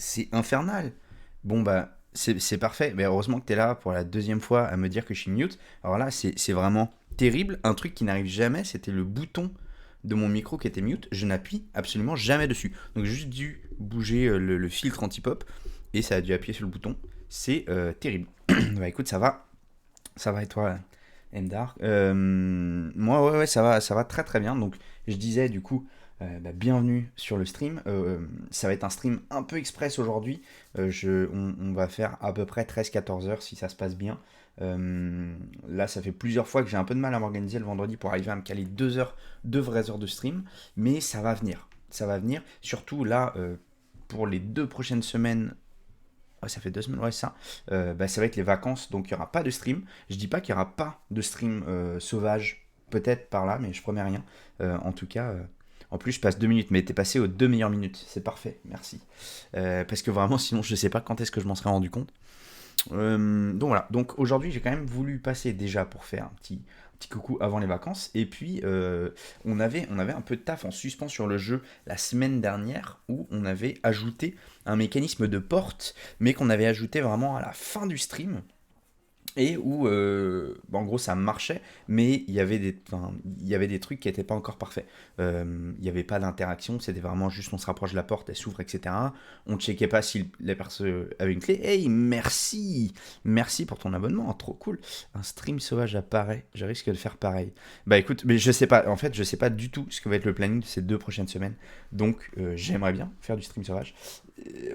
c'est infernal. Bon, bah, c'est parfait. Mais heureusement que tu es là pour la deuxième fois à me dire que je suis mute. Alors là, c'est vraiment terrible. Un truc qui n'arrive jamais, c'était le bouton de mon micro qui était mute. Je n'appuie absolument jamais dessus. Donc j'ai juste dû bouger le filtre anti-pop et ça a dû appuyer sur le bouton. C'est terrible. Bah écoute, ça va et toi, Mdar. Moi, ouais, ça va très très bien. Donc, je disais du coup, bah, bienvenue sur le stream. Ça va être un stream un peu express aujourd'hui. On va faire à peu près 13-14 heures si ça se passe bien. Là, ça fait plusieurs fois que j'ai un peu de mal à m'organiser le vendredi pour arriver à me caler 2 heures, 2 vraies heures de stream. Mais ça va venir. Ça va venir. Surtout là, pour les 2 prochaines semaines, ouais, ça fait 2 semaines, ouais, ça. Bah, ça va être les vacances, donc il n'y aura pas de stream. Je dis pas qu'il n'y aura pas de stream sauvage, peut-être par là, mais je promets rien. En tout cas, en plus, je passe 2 minutes, mais t'es passé aux 2 meilleures minutes. C'est parfait, merci. Parce que vraiment, sinon, je sais pas quand est-ce que je m'en serais rendu compte. Donc voilà, donc aujourd'hui j'ai quand même voulu passer déjà pour faire un petit coucou avant les vacances. Et puis on avait un peu de taf en suspens sur le jeu la semaine dernière où on avait ajouté un mécanisme de porte, mais qu'on avait ajouté vraiment à la fin du stream et où bah, en gros ça marchait, mais il y avait des trucs qui n'étaient pas encore parfaits. Il n'y avait pas d'interaction, c'était vraiment juste on se rapproche de la porte, elle s'ouvre, etc. On ne checkait pas si les personnes avaient une clé. Hey, merci pour ton abonnement, trop cool. Un stream sauvage apparaît, je risque de faire pareil. Bah écoute, mais je sais pas, en fait je sais pas du tout ce que va être le planning de ces 2 prochaines semaines, donc j'aimerais bien faire du stream sauvage.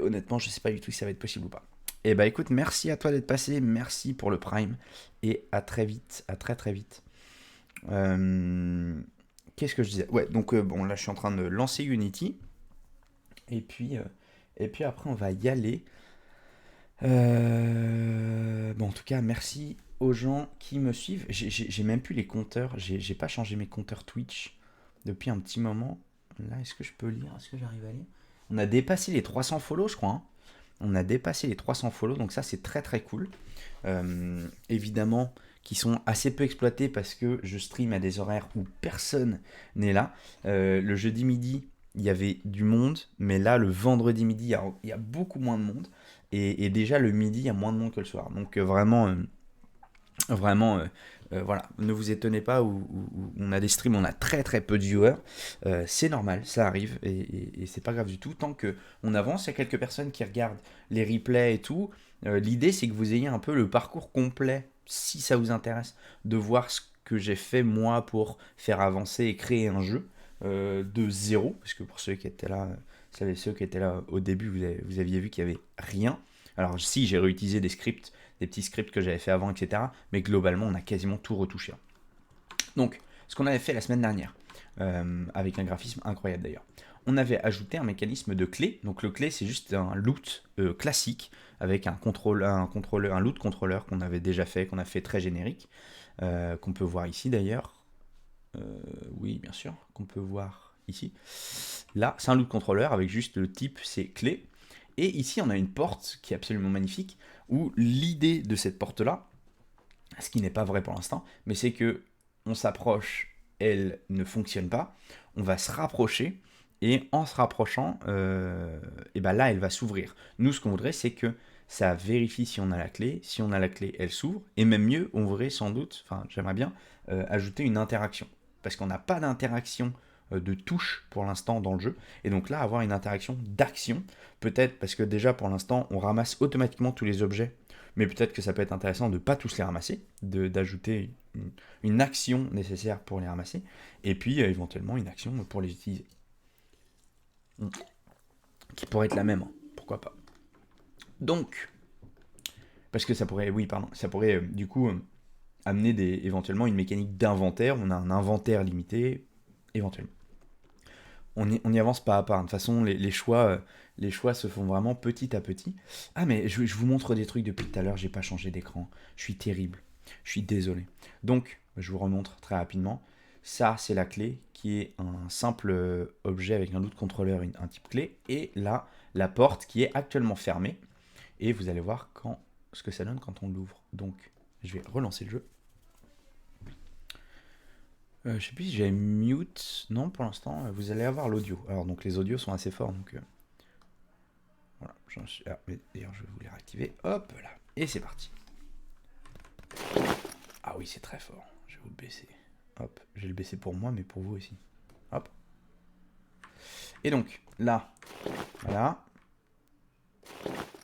Honnêtement, je sais pas du tout si ça va être possible ou pas. Et bah écoute, merci à toi d'être passé, merci pour le Prime, et à très vite, à très très vite. Euh, Qu'est-ce que je disais? Ouais, donc bon, là je suis en train de lancer Unity, et puis, euh, et puis après on va y aller. Bon, en tout cas, merci aux gens qui me suivent. J'ai même plus les compteurs, j'ai pas changé mes compteurs Twitch depuis un petit moment. Là, est-ce que je peux lire? Est-ce que j'arrive à lire? On a dépassé les 300 follow, je crois, hein. On a dépassé les 300 follow, donc ça c'est très très cool. Évidemment, qui sont assez peu exploités parce que je stream à des horaires où personne n'est là. Le jeudi midi, il y avait du monde, mais là, le vendredi midi, il y a beaucoup moins de monde. Et déjà, le midi, il y a moins de monde que le soir. Donc vraiment, voilà, ne vous étonnez pas, où on a des streams, on a très très peu de viewers. C'est normal, ça arrive, et c'est pas grave du tout. Tant que on avance, il y a quelques personnes qui regardent les replays et tout. L'idée, c'est que vous ayez un peu le parcours complet, si ça vous intéresse, de voir ce que j'ai fait moi pour faire avancer et créer un jeu de zéro. Parce que pour ceux qui étaient là, ceux qui étaient là au début, vous aviez vu qu'il y avait rien. Alors si, j'ai réutilisé des petits scripts que j'avais fait avant, etc. Mais globalement, on a quasiment tout retouché. Donc, ce qu'on avait fait la semaine dernière, avec un graphisme incroyable d'ailleurs, on avait ajouté un mécanisme de clé. Donc le clé, c'est juste un loot classique avec un loot contrôleur qu'on avait déjà fait, qu'on a fait très générique, qu'on peut voir ici d'ailleurs. Oui, bien sûr, qu'on peut voir ici. Là, c'est un loot contrôleur avec juste le type, c'est clé. Et ici, on a une porte qui est absolument magnifique, où l'idée de cette porte-là, ce qui n'est pas vrai pour l'instant, mais c'est que on s'approche, elle ne fonctionne pas, on va se rapprocher, et en se rapprochant, et ben là, elle va s'ouvrir. Nous, ce qu'on voudrait, c'est que ça vérifie si on a la clé. Si on a la clé, elle s'ouvre. Et même mieux, on voudrait sans doute, enfin, j'aimerais bien ajouter une interaction. Parce qu'on n'a pas d'interaction de touche pour l'instant dans le jeu. Et donc là, avoir une interaction d'action, peut-être parce que déjà pour l'instant, on ramasse automatiquement tous les objets, mais peut-être que ça peut être intéressant de ne pas tous les ramasser, d'ajouter une action nécessaire pour les ramasser, et puis éventuellement une action pour les utiliser. Qui pourrait être la même, hein, pourquoi pas. Donc, parce que ça pourrait, oui, pardon, ça pourrait du coup amener éventuellement une mécanique d'inventaire. On a un inventaire limité, éventuellement. On y avance pas à pas, hein. De toute façon, les choix se font vraiment petit à petit. Ah, mais je vous montre des trucs depuis tout à l'heure, j'ai pas changé d'écran. Je suis terrible. Je suis désolé. Donc, je vous remontre très rapidement. Ça, c'est la clé qui est un simple objet avec un loot contrôleur, un type clé. Et là, la porte qui est actuellement fermée. Et vous allez voir ce que ça donne quand on l'ouvre. Donc, je vais relancer le jeu. Je sais plus si j'ai mute. Non, pour l'instant, vous allez avoir l'audio. Alors, donc les audios sont assez forts. Donc, Voilà, j'en suis... Ah, mais d'ailleurs, je vais vous les réactiver. Hop là. Et c'est parti. Ah oui, c'est très fort. Je vais vous le baisser. Hop, je vais le baisser pour moi, mais pour vous aussi. Hop. Et donc, là, voilà.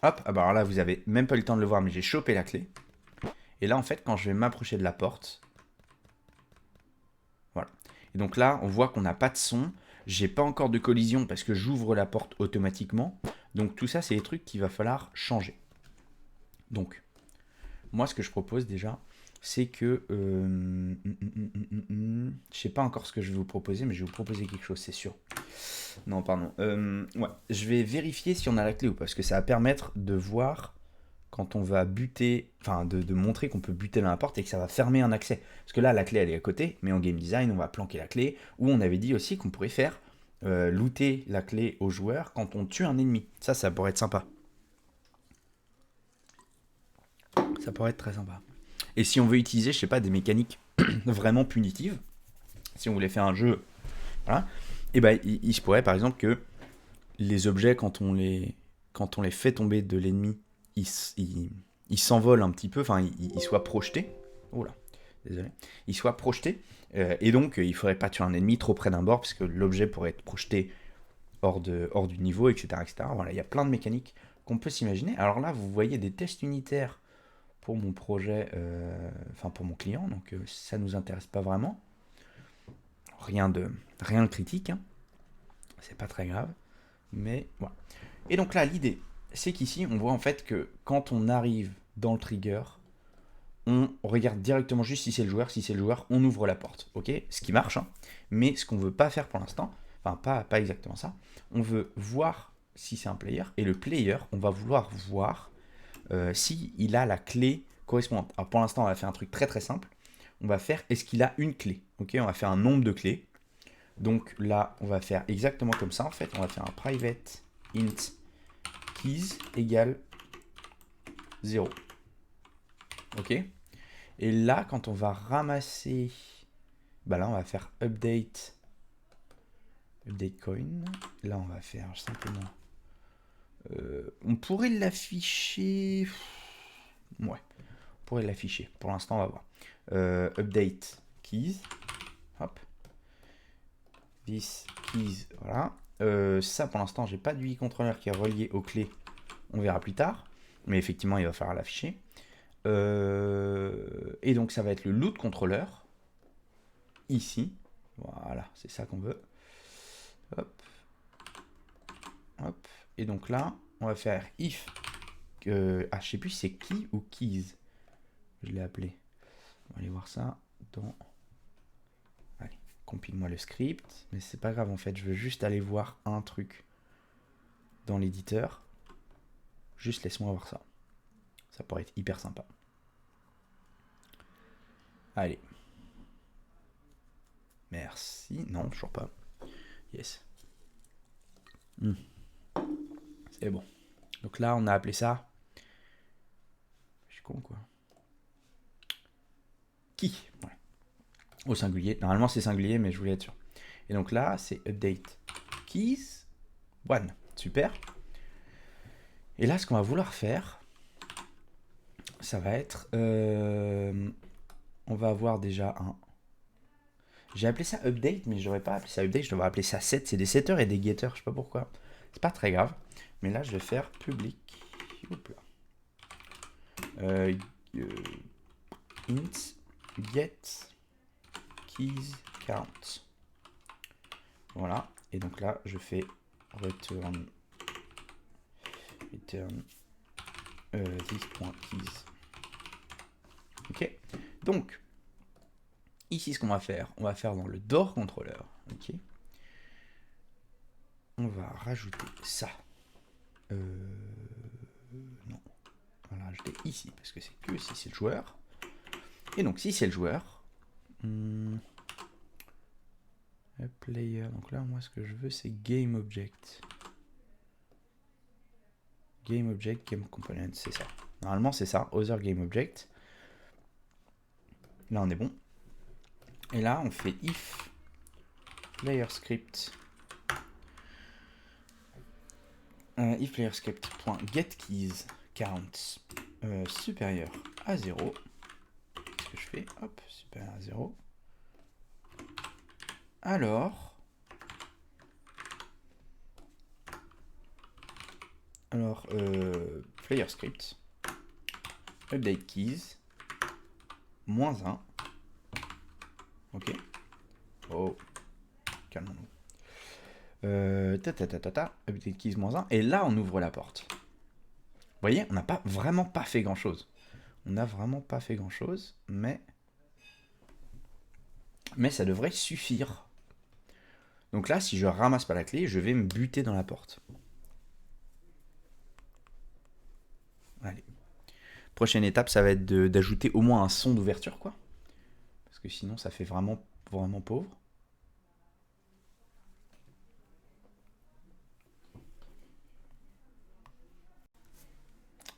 Hop, ah bah alors là, vous avez même pas eu le temps de le voir, mais j'ai chopé la clé. Et là, en fait, quand je vais m'approcher de la porte, voilà. Et donc là, on voit qu'on n'a pas de son. J'ai pas encore de collision parce que j'ouvre la porte automatiquement. Donc tout ça, c'est des trucs qu'il va falloir changer. Donc, moi, ce que je propose déjà, c'est que... je sais pas encore ce que je vais vous proposer, mais je vais vous proposer quelque chose, c'est sûr. Non, pardon. Ouais, je vais vérifier si on a la clé ou pas, parce que ça va permettre de voir quand on va buter, enfin de montrer qu'on peut buter dans la porte et que ça va fermer un accès. Parce que là, la clé, elle est à côté, mais en game design, on va planquer la clé, ou on avait dit aussi qu'on pourrait faire looter la clé au joueur quand on tue un ennemi. Ça pourrait être sympa. Ça pourrait être très sympa. Et si on veut utiliser, je sais pas, des mécaniques vraiment punitives, si on voulait faire un jeu, voilà, et ben il se pourrait par exemple que les objets, quand on les fait tomber de l'ennemi, ils s'envolent un petit peu, enfin ils soient projetés. Oh là, désolé. Ils soient projetés, et donc il faudrait pas tuer un ennemi trop près d'un bord, parce que l'objet pourrait être projeté hors du niveau, etc., etc. Voilà, il y a plein de mécaniques qu'on peut s'imaginer. Alors là, vous voyez des tests unitaires pour mon projet, enfin pour mon client, donc ça nous intéresse pas vraiment. Rien de critique, hein. C'est pas très grave, mais voilà. Et donc là, l'idée, c'est qu'ici, on voit en fait que quand on arrive dans le trigger, on regarde directement juste si c'est le joueur. Si c'est le joueur, on ouvre la porte, ok? Ce qui marche, hein. Mais ce qu'on veut pas faire pour l'instant, enfin pas exactement ça, on veut voir si c'est un player, et le player, on va vouloir voir si il a la clé correspondante. Alors pour l'instant, on va faire un truc très très simple. On va faire est-ce qu'il a une clé, ok? On va faire un nombre de clés. Donc là, on va faire exactement comme ça en fait. On va faire un private int keys égale 0. Ok? Et là, quand on va ramasser, bah là, on va faire update coin. Là, on va faire simplement. On pourrait l'afficher. Ouais, on pourrait l'afficher. Pour l'instant, on va voir. Update keys. Hop. This keys. Voilà. Ça, pour l'instant, j'ai pas du contrôleur qui est relié aux clés. On verra plus tard. Mais effectivement, il va falloir l'afficher. Et donc, ça va être le loot contrôleur. Ici. Voilà, c'est ça qu'on veut. Hop. Hop. Et donc là, on va faire if. Je sais plus si c'est key ou keys. Je l'ai appelé. On va aller voir ça dans... Allez, compile-moi le script. Mais c'est pas grave, en fait. Je veux juste aller voir un truc dans l'éditeur. Juste laisse-moi voir ça. Ça pourrait être hyper sympa. Allez. Merci. Non, toujours pas. Yes. C'est bon. Donc là, on a appelé ça... Je suis con, quoi. Qui? Ouais. Au singulier. Normalement, c'est singulier, mais je voulais être sûr. Et donc là, c'est update keys 1. Super. Et là, ce qu'on va vouloir faire, ça va être... on va avoir déjà un... J'ai appelé ça update, mais je devrais pas appeler ça update, je devrais appeler ça set. C'est des setters et des getters, je sais pas pourquoi. C'est pas très grave. Mais là, je vais faire public. Hop là. Int get keys count. Voilà. Et donc là, je fais return this.keys. Ok. Donc, ici, ce qu'on va faire dans le door controller. Ok. On va rajouter ça. Non. On va rajouter ici, parce que c'est que si c'est le joueur. Et donc, si c'est le joueur, player. Donc là, moi, ce que je veux, c'est game object. Game object, game component, c'est ça. Normalement, c'est ça. Other game object. Là, on est bon. Et là, on fait if player script if player script.getKeys count supérieur à 0. Qu'est-ce que je fais? Hop, supérieur à 0. Alors, player script update keys moins 1. Ok. Oh, calmons-nous. Update keys moins 1. Et là, on ouvre la porte. Vous voyez, on n'a vraiment pas fait grand-chose. On n'a vraiment pas fait grand-chose, mais ça devrait suffire. Donc là, si je ramasse pas la clé, je vais me buter dans la porte. Allez. Prochaine étape, ça va être d'ajouter au moins un son d'ouverture, quoi. Parce que sinon, ça fait vraiment pauvre.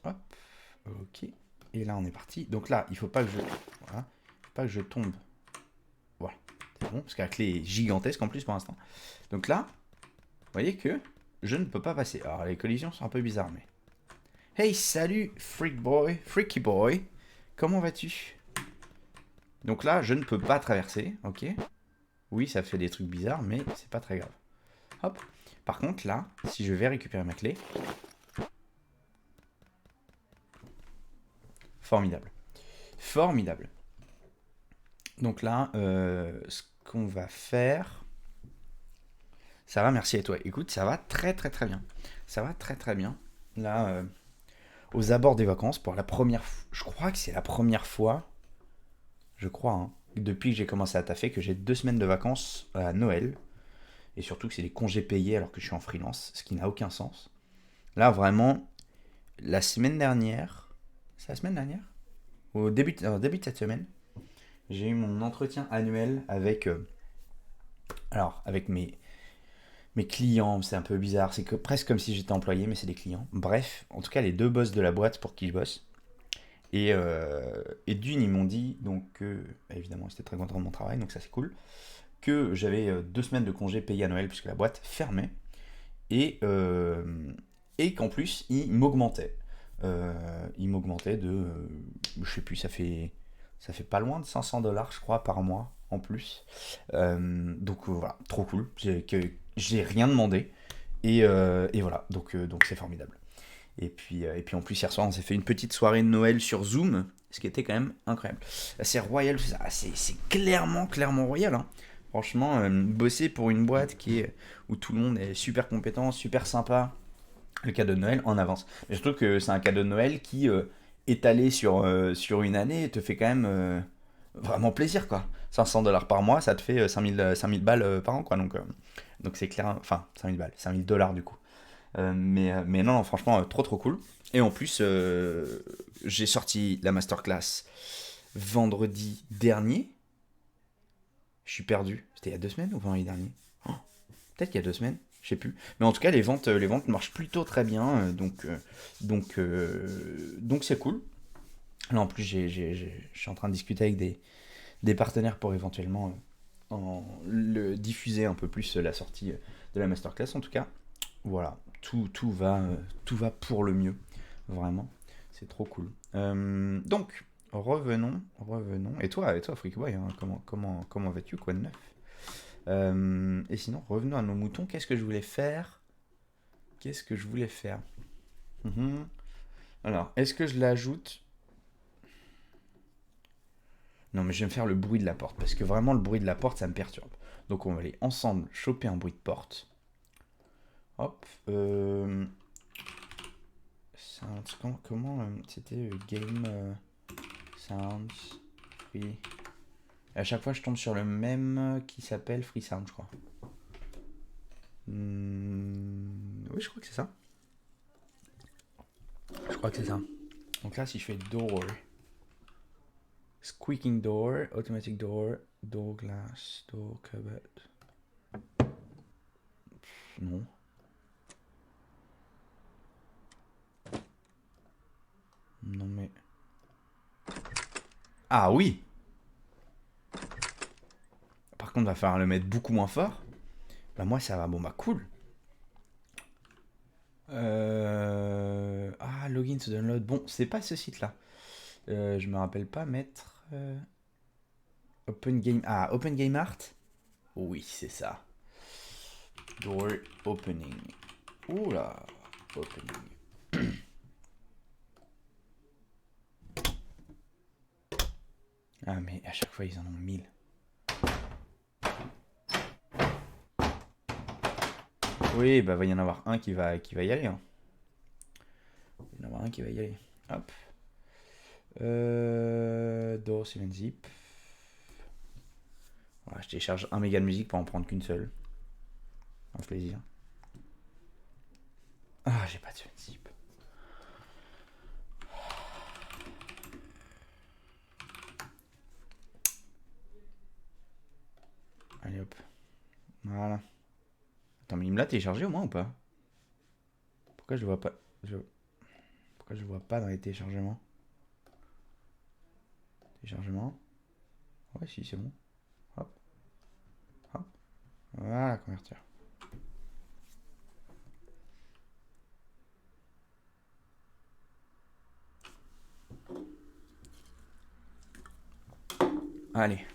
Hop, ok. Et là, on est parti. Donc là, il faut pas que je... Voilà. Il faut pas que je tombe. Voilà, c'est bon, parce que la clé est gigantesque en plus pour l'instant. Donc là, vous voyez que je ne peux pas passer. Alors, les collisions sont un peu bizarres, mais... Hey, salut, Freaky Boy. Comment vas-tu? Donc là, je ne peux pas traverser, ok. Oui, ça fait des trucs bizarres, mais c'est pas très grave. Hop. Par contre, là, si je vais récupérer ma clé... Formidable. Formidable. Donc là, ce qu'on va faire... Ça va, merci à toi. Écoute, ça va très bien. Ça va très bien. Là, aux abords des vacances, pour la première fois... Je crois que c'est la première fois... Je crois, hein, depuis que j'ai commencé à taffer, que j'ai 2 semaines de vacances à Noël. Et surtout que c'est des congés payés alors que je suis en freelance, ce qui n'a aucun sens. Là, vraiment, la semaine dernière... C'est la semaine dernière? Au début de cette semaine, j'ai eu mon entretien annuel avec... avec mes clients, c'est un peu bizarre, c'est que presque comme si j'étais employé, mais c'est des clients. Bref, en tout cas, les 2 boss de la boîte pour qui je bosse. Et d'une, ils m'ont dit, donc, évidemment, j'étais très content de mon travail, donc ça c'est cool, que j'avais 2 semaines de congés payés à Noël puisque la boîte fermait, et, qu'en plus, ils m'augmentaient. Ils m'augmentaient de, je sais plus, ça fait pas loin de 500 dollars, je crois, par mois en plus. Donc voilà, trop cool. J'ai rien demandé. Et voilà, donc c'est formidable. Et puis en plus, hier soir, on s'est fait une petite soirée de Noël sur Zoom, ce qui était quand même incroyable. C'est royal, c'est clairement royal. Hein. Franchement, bosser pour une boîte où tout le monde est super compétent, super sympa, le cadeau de Noël en avance. Mais surtout que c'est un cadeau de Noël qui, étalé sur une année, te fait quand même vraiment plaisir, quoi. 500 dollars par mois, ça te fait 5000 balles par an, quoi. Donc c'est clair, enfin 5000 balles, 5000 dollars du coup. Mais non, franchement, trop cool. Et en plus, j'ai sorti la masterclass vendredi dernier. Je suis perdu. C'était il y a 2 semaines ou vendredi dernier? Oh, peut-être qu'il y a 2 semaines, je sais plus. Mais en tout cas, les ventes marchent plutôt très bien. Donc c'est cool. Là, en plus, je suis en train de discuter avec des partenaires pour éventuellement le diffuser un peu plus la sortie de la masterclass. En tout cas, voilà, tout va pour le mieux, vraiment, c'est trop cool. Donc, revenons. Et toi, Freaky Boy, hein, comment vas-tu, quoi de neuf? Et sinon, revenons à nos moutons. Qu'est-ce que je voulais faire? Mhm. Alors, est-ce que je l'ajoute? Non, mais je vais me faire le bruit de la porte, parce que vraiment, le bruit de la porte, ça me perturbe. Donc, on va aller ensemble choper un bruit de porte. Hop. Sounds, comment c'était game sounds free. Et à chaque fois, je tombe sur le même qui s'appelle Free Sound, je crois. Oui, je crois que c'est ça. Donc là, si je fais door, squeaking door, automatic door, door glass, door cupboard. Non. Non mais... Ah oui. Par contre, va falloir le mettre beaucoup moins fort. Bah moi ça va, bon bah cool. Ah, login to download. Bon, c'est pas ce site-là. Je me rappelle pas mettre... Open Game... Ah, Open Game Art. Oui, c'est ça. Door opening. Oula. Opening. Ah, mais à chaque fois, ils en ont 1000. Oui, bah, va y en avoir un qui va y aller. Hein. Il va y en avoir un qui va y aller. Hop. Door 7-zip. Voilà, je télécharge un méga de musique pour en prendre qu'une seule. Un plaisir. Ah, j'ai pas de 7-zip. Allez hop. Voilà. Attends, mais il me l'a téléchargé au moins ou pas? Pourquoi je le vois pas Pourquoi je le vois pas dans les téléchargements? Téléchargement. Ouais, si, c'est bon. Hop. Hop. Voilà, convertir. Allez.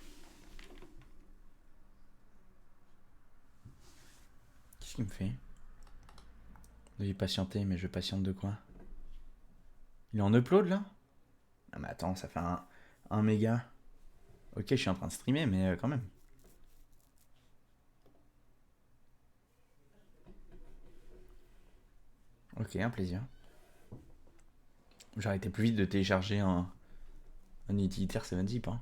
Qu'est-ce qu'il me fait? Vous devez patienter, mais je patiente de quoi? Il est en upload là? Non mais attends, ça fait un méga. Ok, je suis en train de streamer, mais quand même. Ok, un plaisir. J'aurais été plus vite de télécharger un utilitaire 7-zip. Hein.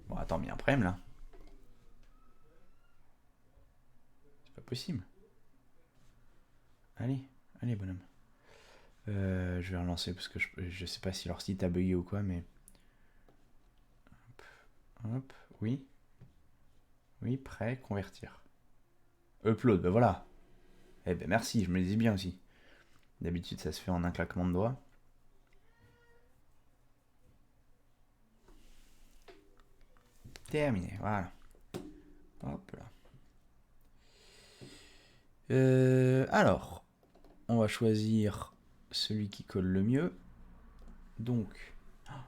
Bon, attends, mais un problème là. C'est pas possible. Allez, allez, bonhomme. Je vais relancer parce que je sais pas si leur site a bugué ou quoi, mais. Hop, hop, oui. Oui, prêt, convertir. Upload, ben voilà. Eh ben merci, je me le dis bien aussi. D'habitude, ça se fait en un claquement de doigts. Terminé, voilà. Hop là. Alors, on va choisir celui qui colle le mieux. Donc,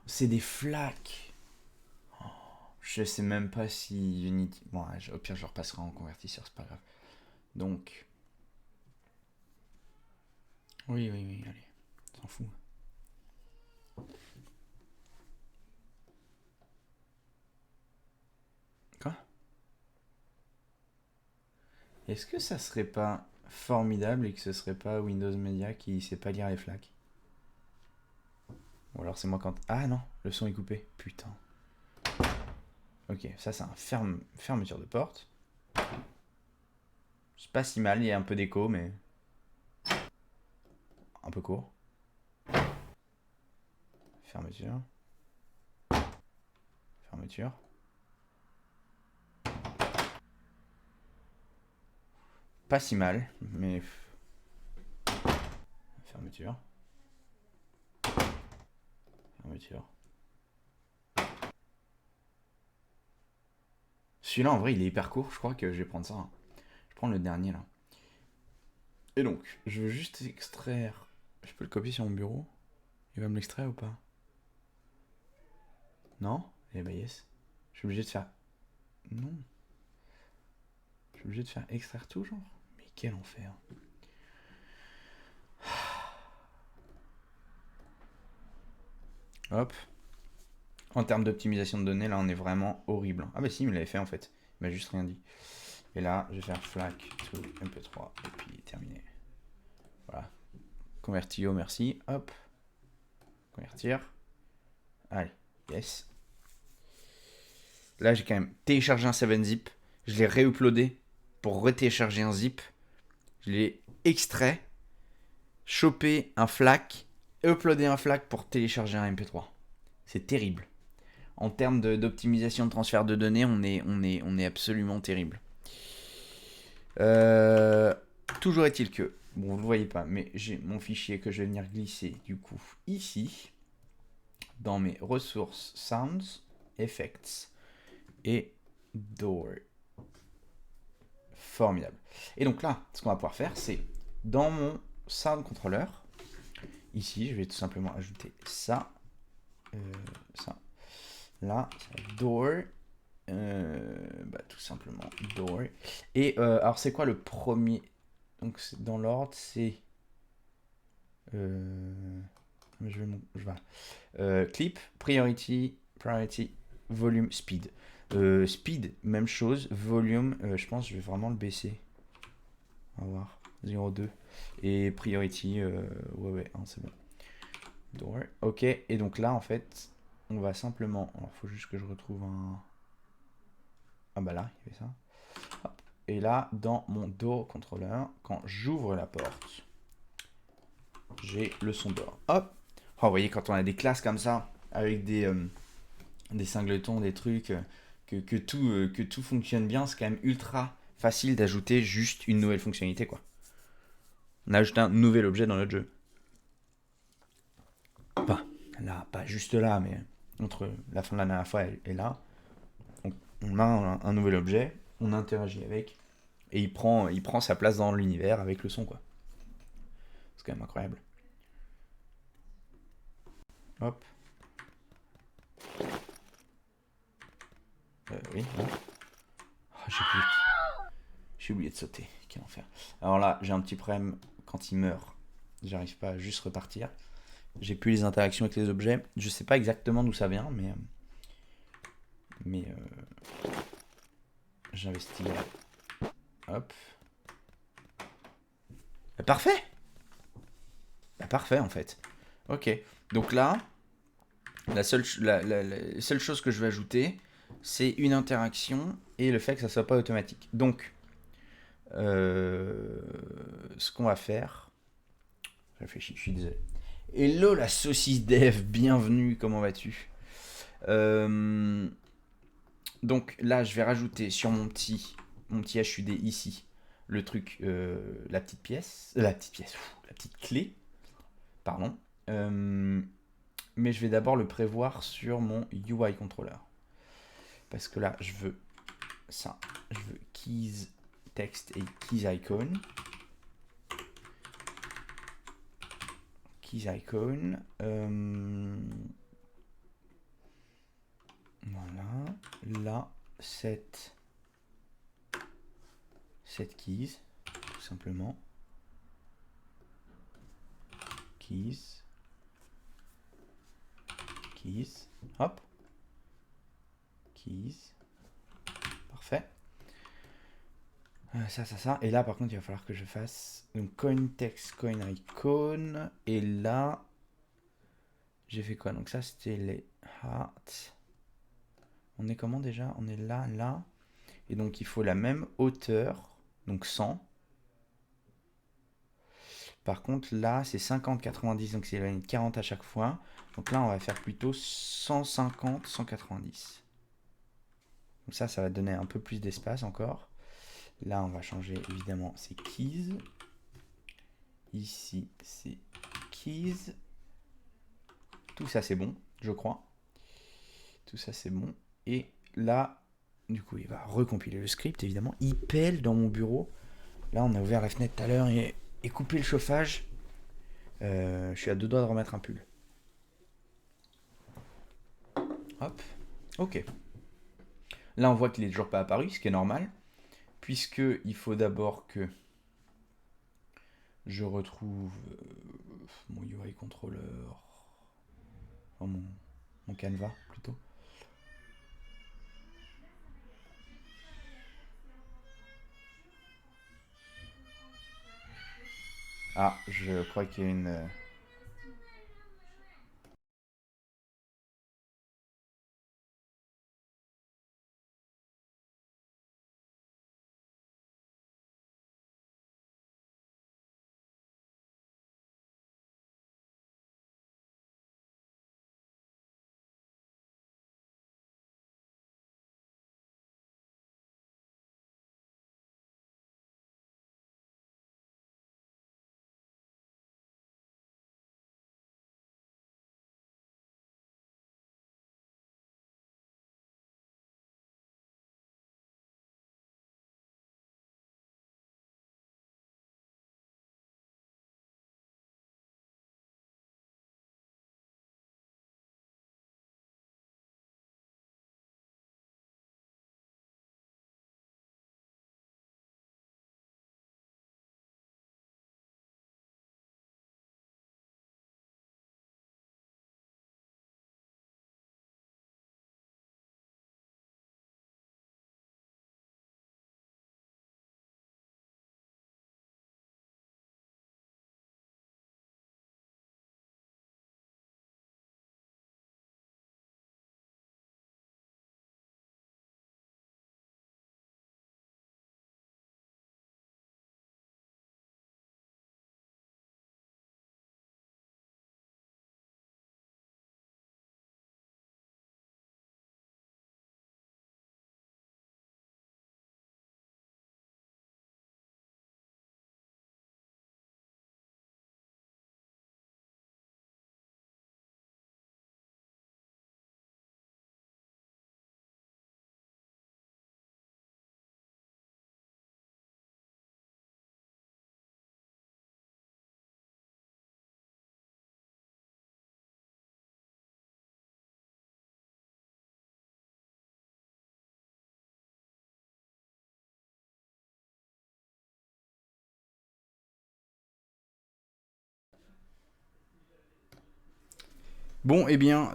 c'est des flaques. Je sais même pas si Unity... Bon, au pire, je le repasserai en convertisseur, c'est pas grave. Donc... Oui, oui, oui, allez. S'en fout. Quoi? Est-ce que ça serait pas formidable et que ce serait pas Windows Media qui sait pas lire les flaques? Ou alors c'est moi quand... Ah non, le son est coupé. Putain. Ok, ça c'est un fermeture de porte. C'est pas si mal, il y a un peu d'écho, mais... Un peu court. Fermeture. Fermeture. Pas si mal, mais... Fermeture. Fermeture. Celui-là, en vrai, il est hyper court. Je crois que je vais prendre ça. Hein. Je prends le dernier, là. Et donc, je veux juste extraire... Je peux le copier sur mon bureau? Il va me l'extraire ou pas? Non? Eh bah yes. Je suis obligé de faire... Non. Je suis obligé de faire extraire tout, genre? Mais quel enfer. Hop. En termes d'optimisation de données, là, on est vraiment horrible. Ah bah si, il me l'avait fait, en fait. Il m'a juste rien dit. Et là, je vais faire FLAC to MP3. Et puis, terminé. Voilà. Convertir, merci. Hop. Convertir. Allez. Yes. Là, j'ai quand même téléchargé un 7-zip. Je l'ai réuploadé pour retélécharger un zip. Je l'ai extrait. Chopé un FLAC. Uploadé un FLAC pour télécharger un MP3. C'est terrible. En termes d'optimisation de transfert de données, on est absolument terrible. Toujours est-il que, bon, vous ne le voyez pas, mais j'ai mon fichier que je vais venir glisser du coup ici. dans mes ressources Sounds, Effects et Door. Formidable. Et donc là, ce qu'on va pouvoir faire, c'est dans mon Sound Controller, ici, je vais tout simplement ajouter ça, ça. Là, ça Door, tout simplement Door. Et alors, c'est quoi le premier? Donc, dans l'ordre, c'est clip, priority, volume, speed. Speed, même chose. Volume, je pense que je vais vraiment le baisser. On va voir. 0,2. Et priority, ouais, hein, c'est bon. Door. Ok, et donc là, en fait, on va simplement. Alors, il faut juste que je retrouve un. Ah bah là, il y avait ça. Hop. Et là, dans mon Door controller, quand j'ouvre la porte, j'ai le son Door. Hop. Oh, vous voyez, quand on a des classes comme ça, avec des singletons, des trucs, que tout fonctionne bien, c'est quand même ultra facile d'ajouter juste une nouvelle fonctionnalité, quoi. On ajoute un nouvel objet dans notre jeu. Enfin, là, pas juste là, mais entre la fin de la dernière fois et là, on a un nouvel objet, on interagit avec, et il prend sa place dans l'univers avec le son, quoi. C'est quand même incroyable. Hop. Oui. Hein. Oh, j'ai oublié de sauter. Quel enfer. Alors là, j'ai un petit problème. Quand il meurt, j'arrive pas à juste repartir. J'ai plus les interactions avec les objets. Je sais pas exactement d'où ça vient, mais j'investiguerai. Hop. Parfait. Parfait en fait. Ok. Donc là, la seule chose que je vais ajouter, c'est une interaction et le fait que ça soit pas automatique. Donc, ce qu'on va faire, je réfléchis, je suis désolé. Hello la saucisse dev, bienvenue, comment vas-tu? Donc là, je vais rajouter sur mon petit HUD ici, le truc, la petite clé, pardon. Mais je vais d'abord le prévoir sur mon UI controller. Parce que là, je veux ça. Je veux keys text et keys icon. Keys icon. Voilà. Là, set keys, tout simplement. Keys. Hop. Keys. Parfait. Ça. Et là, par contre, il va falloir que je fasse donc coin text, coin icon. Et là, j'ai fait quoi? Donc ça, c'était les hearts. On est comment déjà? On est là. Et donc, il faut la même hauteur, donc 100. Par contre, là, c'est 50, 90, donc c'est 40 à chaque fois. Donc là, on va faire plutôt 150, 190. Donc ça va donner un peu plus d'espace encore. Là, on va changer évidemment ces keys. Ici, c'est keys. Tout ça, c'est bon, je crois. Tout ça, c'est bon. Et là, du coup, il va recompiler le script, évidemment. Il pèle dans mon bureau. Là, on a ouvert la fenêtre tout à l'heure et coupé le chauffage. Je suis à 2 doigts de remettre un pull. Hop. Ok. Là, on voit qu'il n'est toujours pas apparu, ce qui est normal. Puisque il faut d'abord que je retrouve mon UI controller. Enfin, mon canevas, plutôt. Ah, je crois qu'il y a une... Bon, eh bien,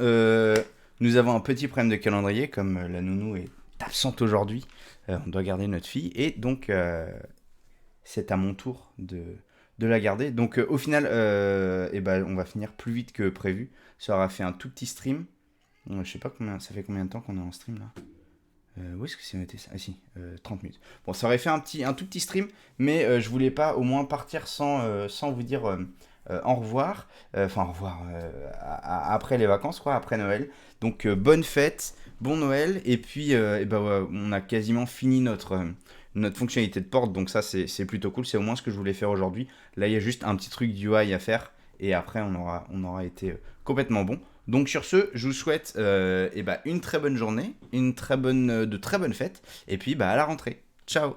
nous avons un petit problème de calendrier, comme la nounou est absente aujourd'hui. On doit garder notre fille, et donc c'est à mon tour de la garder. Donc au final, eh ben, on va finir plus vite que prévu. Ça aura fait un tout petit stream. Je sais pas combien, ça fait combien de temps qu'on est en stream là. Où est-ce que c'est noté ça? Ah si, 30 minutes. Bon, ça aurait fait un tout petit stream, mais je voulais pas au moins partir sans vous dire au revoir. Enfin, au revoir après les vacances, quoi, après Noël. Donc, bonne fête, bon Noël, et puis et ben, ouais, on a quasiment fini notre fonctionnalité de porte, donc ça, c'est plutôt cool. C'est au moins ce que je voulais faire aujourd'hui. Là, il y a juste un petit truc d'UI à faire, et après, on aura été complètement bon. Donc sur ce, je vous souhaite eh ben, une très bonne journée, de très bonnes fêtes, et puis bah, à la rentrée. Ciao!